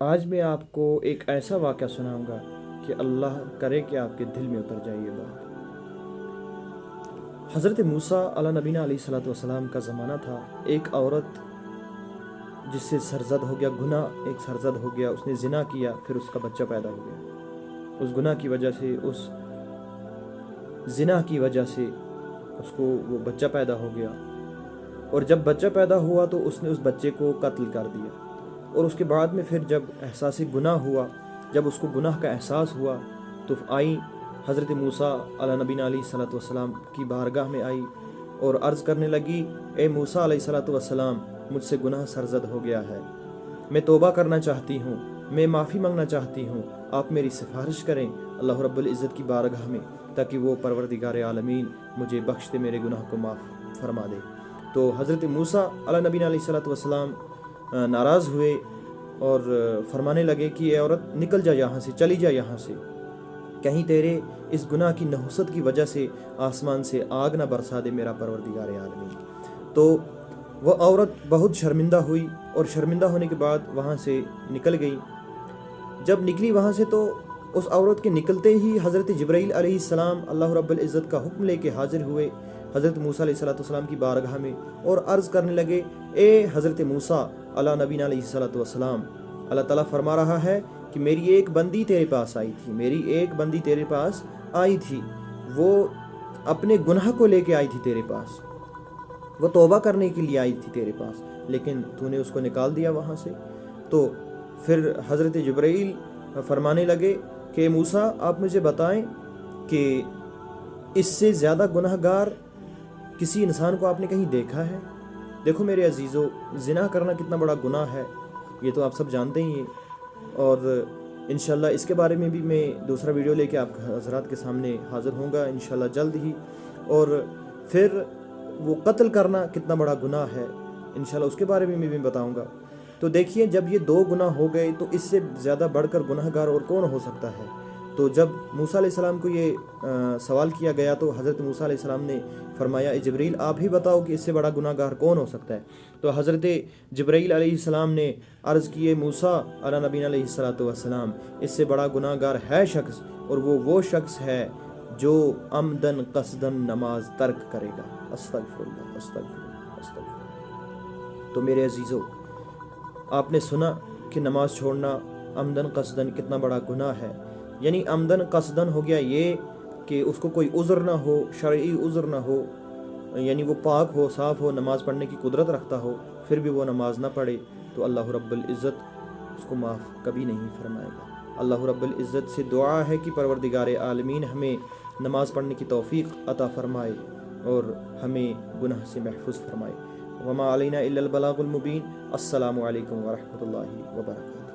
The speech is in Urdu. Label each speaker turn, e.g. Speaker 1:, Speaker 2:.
Speaker 1: آج میں آپ کو ایک ایسا واقعہ سناؤں گا کہ اللہ کرے کہ آپ کے دل میں اتر جائے یہ بات۔ حضرت موسیٰ علیہ نبینا علیہ الصلوۃ والسلام کا زمانہ تھا۔ ایک عورت جس سے سرزد ہو گیا، گناہ ایک سرزد ہو گیا، اس نے زنا کیا، پھر اس کا بچہ پیدا ہو گیا۔ اس گناہ کی وجہ سے، اس زنا کی وجہ سے اس کو وہ بچہ پیدا ہو گیا، اور جب بچہ پیدا ہوا تو اس نے اس بچے کو قتل کر دیا۔ اور اس کے بعد میں پھر جب احساس گناہ ہوا، جب اس کو گناہ کا احساس ہوا تو آئی حضرت موسیٰ علیہ نبینا علیہ الصلوۃ والسلام کی بارگاہ میں آئی اور عرض کرنے لگی، اے موسیٰ علیہ الصلوۃ والسلام، مجھ سے گناہ سرزد ہو گیا ہے، میں توبہ کرنا چاہتی ہوں، میں معافی مانگنا چاہتی ہوں، آپ میری سفارش کریں اللہ رب العزت کی بارگاہ میں تاکہ وہ پروردگار عالمین مجھے بخش دے، میرے گناہ کو معاف فرما دے۔ تو حضرت موسیٰ علیہ نبینا علیہ الصلوۃ والسلام ناراض ہوئے اور فرمانے لگے کہ اے عورت، نکل جا یہاں سے، چلی جا یہاں سے، کہیں تیرے اس گناہ کی نحوست کی وجہ سے آسمان سے آگ نہ برسا دے میرا پروردگار عالمین۔ تو وہ عورت بہت شرمندہ ہوئی، اور شرمندہ ہونے کے بعد وہاں سے نکل گئی۔ جب نکلی وہاں سے تو اس عورت کے نکلتے ہی حضرت جبرائیل علیہ السلام اللہ رب العزت کا حکم لے کے حاضر ہوئے حضرت موسیٰ علیہ السلام کی بارگاہ میں، اور عرض کرنے لگے، اے حضرت موسیٰ علیہ نبینا علیہ السلام، اللہ تعالیٰ فرما رہا ہے کہ میری ایک بندی تیرے پاس آئی تھی، میری ایک بندی تیرے پاس آئی تھی، وہ اپنے گناہ کو لے کے آئی تھی تیرے پاس، وہ توبہ کرنے کے لیے آئی تھی تیرے پاس، لیکن تو نے اس کو نکال دیا وہاں سے۔ تو پھر حضرت جبرائیل فرمانے لگے کہ موسیٰ، آپ مجھے بتائیں کہ اس سے زیادہ گناہ گار کسی انسان کو آپ نے کہیں دیکھا ہے؟ دیکھو میرے عزیزو، زنا کرنا کتنا بڑا گناہ ہے، یہ تو آپ سب جانتے ہی ہیں، اور انشاءاللہ اس کے بارے میں بھی میں دوسرا ویڈیو لے کے آپ حضرات کے سامنے حاضر ہوں گا انشاءاللہ جلد ہی۔ اور پھر وہ قتل کرنا کتنا بڑا گناہ ہے، انشاءاللہ اس کے بارے میں بھی بتاؤں گا۔ تو دیکھیے، جب یہ دو گناہ ہو گئے تو اس سے زیادہ بڑھ کر گناہ گار اور کون ہو سکتا ہے؟ تو جب موسیٰ علیہ السلام کو یہ سوال کیا گیا تو حضرت موسیٰ علیہ السلام نے فرمایا، اے جبرائیل، آپ ہی بتاؤ کہ اس سے بڑا گناہ گار کون ہو سکتا ہے؟ تو حضرت جبرائیل علیہ السلام نے عرض کیے، موسیٰ علیہ نبینا علیہ الصلوۃ والسلام، اس سے بڑا گناہ گار ہے شخص، اور وہ شخص ہے جو عمدن قصدن نماز ترک کرے گا۔ استغفر اللہ، استغفر اللہ، استغفر اللہ۔ تو میرے عزیزو، آپ نے سنا کہ نماز چھوڑنا عمدن قصدن کتنا بڑا گناہ ہے، یعنی عمدن قصدن ہو گیا یہ کہ اس کو کوئی عذر نہ ہو، شرعی عذر نہ ہو، یعنی وہ پاک ہو، صاف ہو، نماز پڑھنے کی قدرت رکھتا ہو، پھر بھی وہ نماز نہ پڑھے تو اللہ رب العزت اس کو معاف کبھی نہیں فرمائے گا۔ اللہ رب العزت سے دعا ہے کہ پروردگار عالمین ہمیں نماز پڑھنے کی توفیق عطا فرمائے اور ہمیں گناہ سے محفوظ فرمائے۔ وما علینا الا البلاغ المبین۔ السلام علیکم ورحمۃ اللہ وبرکاتہ۔